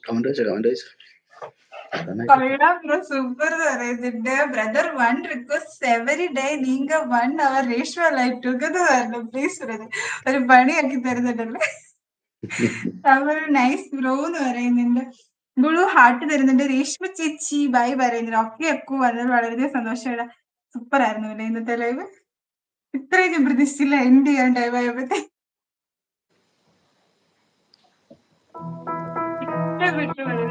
Comment വെച്ചോ. കൊള്ളാം bro, super എന്ന് പറയുന്നുണ്ട്. ബ്രദർ 1 റിക്വസ്റ്റ് എവറി ഡേ നീങ്ക 1 അവർ രേഷ്മ ലൈവ് ടുഗദർ വരണം പ്ലീസ് ബ്രദർ. ഒരു പണിയാക്കി തരുന്നുണ്ടല്ലേ. അവർ നൈസ് ബ്രോ എന്ന് പറയുന്നുണ്ട്. ഗുളു ഹാർട്ട് തരുന്നുണ്ട്. രേഷ്മ ചേച്ചി ബൈ പറയുന്നുണ്ട്. ഒക്കെ ഒക്കെ വന്നത് വളരെ സന്തോഷമാണ്. സൂപ്പർ ആയിരുന്നു അല്ലേ ഇന്നത്തെ ലൈവ്. ഇത്രയും ഞാൻ പ്രതീക്ഷിച്ചില്ല എൻഡ് ചെയ്യാൻ ടൈം ആയപ്പോഴത്തെ. ഇഷ്ടപ്പെട്ടു വളരെ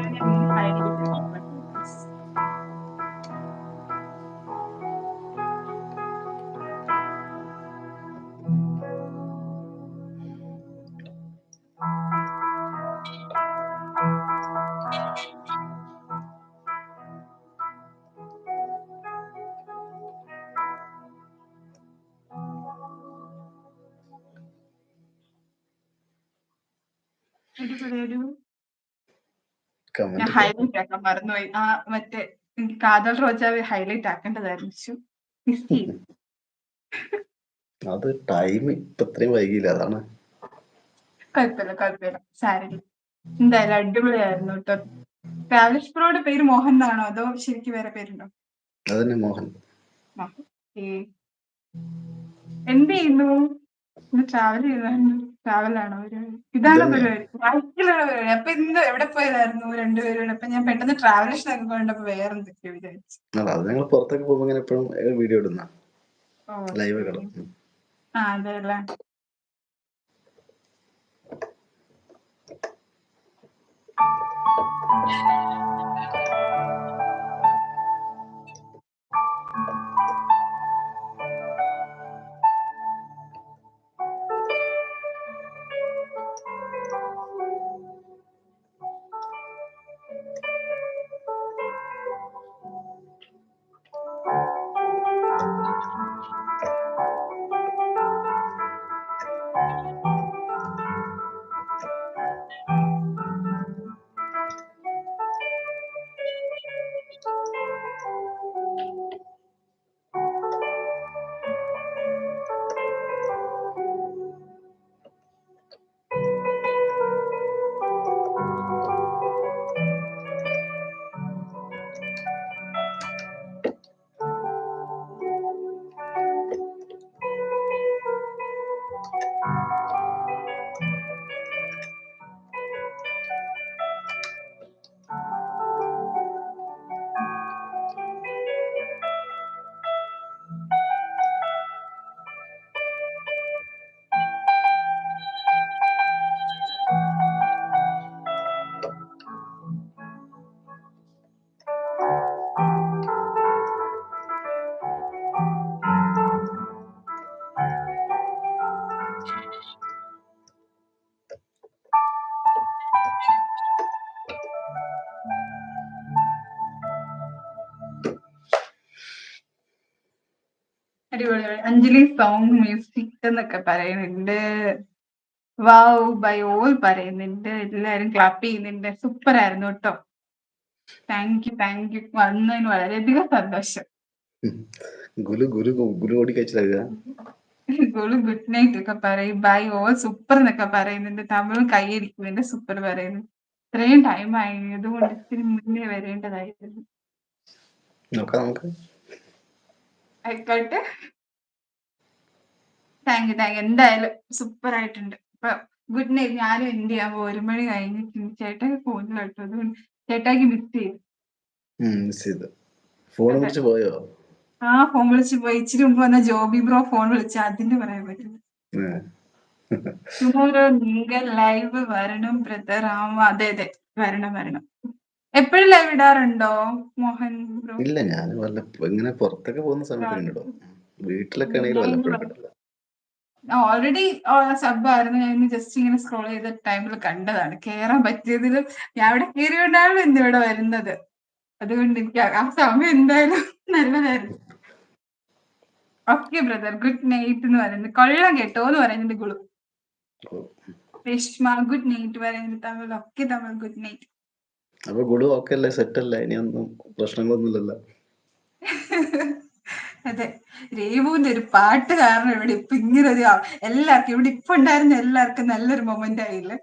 ഞാൻ ഞാൻ ഹൈലൈറ്റ് ആക്കാൻ മറന്നുപോയി. ആ മറ്റേ എനിക്ക് കാതൽ റോജാവ് ഹൈലൈറ്റ് ആക്കേണ്ടതായിരുന്നു. മിസ് ചെയ്തു. അത് ടൈം ഇപ്പൊ ഇത്രയും വൈകിയില്ല, അതാണ്. കുഴപ്പമില്ല സാരമില്ല. എന്തായാലും അടിപൊളിയായിരുന്നു കേട്ടോ. ട്രാവലിഷ് ബ്രോയുടെ പേര് മോഹൻ എന്നാണോ അതോ ശരിക്കും വേറെ പേരുണ്ടോ? അതന്നെ മോഹൻ. എന്ത് ചെയ്യുന്നു? ട്രാവൽ ട്രാവലാണോ ഇതാണോ പരിപാടി? ബൈക്കിലാണോ പരിപാടി? അപ്പൊ ഇന്ന് എവിടെ പോയതായിരുന്നു രണ്ടുപേരും? അപ്പൊ ഞാൻ പെട്ടെന്ന് ട്രാവലേഷനൊക്കെ പോയപ്പോ വേറെ എന്തൊക്കെയോ വിചാരിച്ചു. അത് ഞങ്ങൾ പുറത്തൊക്കെ പോകുമ്പോ ഇങ്ങനെ എപ്പോഴും വീഡിയോ ഇടുന്ന ലൈവ് ഇടും. അതെ അല്ലേ. അടിപൊളി. അഞ്ജലി സോങ് മ്യൂസിക് എന്നൊക്കെ പറയുന്നുണ്ട്. വാവ് ബൈ ഓൾ പറയുന്നുണ്ട്. എല്ലാരും ക്ലാപ്പ് ചെയ്യുന്നുണ്ട്. സൂപ്പർ ആയിരുന്നു കേട്ടോ. താങ്ക് യു വന്നതിന് വളരെയധികം സന്തോഷം. ഗുലു ഓടി കഴിച്ചില്ല. ഗുളു ഗുഡ് നൈറ്റ് ഒക്കെ പറയും. ബൈ ഓൾ സൂപ്പർ എന്നൊക്കെ പറയുന്നുണ്ട്. തമിഴും കൈയടിക്കുന്നുണ്ട്. സൂപ്പർ പറയുന്നു. ഇത്രയും ടൈം ആയതുകൊണ്ട് ഇത്തിരി മുന്നേ വരേണ്ടതായിരുന്നു. ആയിക്കോട്ടെ. Thank you. എന്തായാലും സൂപ്പർ ആയിട്ടുണ്ട്. അപ്പൊ ഗുഡ് നൈറ്റ്. ഞാനും എന്ത് ചെയ്യാൻ 1 മണി കഴിഞ്ഞിട്ടുണ്ട്. ചേട്ടാക്ക് ഫോണിലാട്ടോ. അതുകൊണ്ട് ചേട്ടാക്ക് മിസ് ചെയ്തു. ഫോൺ വിളിച്ച് പോയോ? ഫോൺ വിളിച്ച് പോയി. ഇച്ചിരി മുമ്പ് വന്ന ജോബി ബ്രോ ഫോൺ വിളിച്ച അതിന്റെ പറയാൻ പറ്റില്ല. ടുമോറോ നിങ്ങൾ ലൈവ് വരണം ബ്രദർ. അതെ വരണം. എപ്പോഴും ലൈവ് ഇടാറുണ്ടോ മോഹൻ ബ്രോ? ഇല്ല, ഞാൻ ഇങ്ങനെ പുറത്തൊക്കെ പോകുന്ന സമയത്ത് ഇടും. വീട്ടിലൊക്കെ ആണെങ്കിൽ വല്ലപ്പോഴും ഇടില്ല. ഓൾറെഡി സബ് ആയിരുന്നു. ഞാൻ ജസ്റ്റ് ഇങ്ങനെ സ്ക്രോൾ ചെയ്ത ടൈമിൽ കണ്ടതാണ്. കേറാൻ പറ്റിയതിലും ഞാൻ ഇവിടെ കയറിയോണ്ടാണ് ഇന്നിവിടെ വരുന്നത്. അതുകൊണ്ട് എനിക്ക് ആ സമയം എന്തായാലും നല്ലതായിരുന്നു. ഓക്കെ ബ്രദർ, ഗുഡ് നൈറ്റ് എന്ന് പറയുന്നത്. കൊള്ളാം കേട്ടോ എന്ന് പറയുന്നുണ്ട് ഗുളു. രേഷ്മ ഗുഡ് നൈറ്റ് പറയുന്നത്. Tamil good night. അപ്പൊ ഗുളു ഓക്കെ അല്ലേ? സെറ്റ് അല്ലേ? ഇനിയൊന്നും പ്രശ്നങ്ങളൊന്നുമില്ലല്ലോ? അതെ, രേവുവിന്റെ ഒരു പാട്ട് കാരണം ഇവിടെ ഇപ്പൊ ഇങ്ങനെ എല്ലാവർക്കും ഇവിടെ ഇപ്പൊ ഉണ്ടായിരുന്ന എല്ലാവർക്കും നല്ലൊരു മൊമെന്റ് ആയില്ലേ?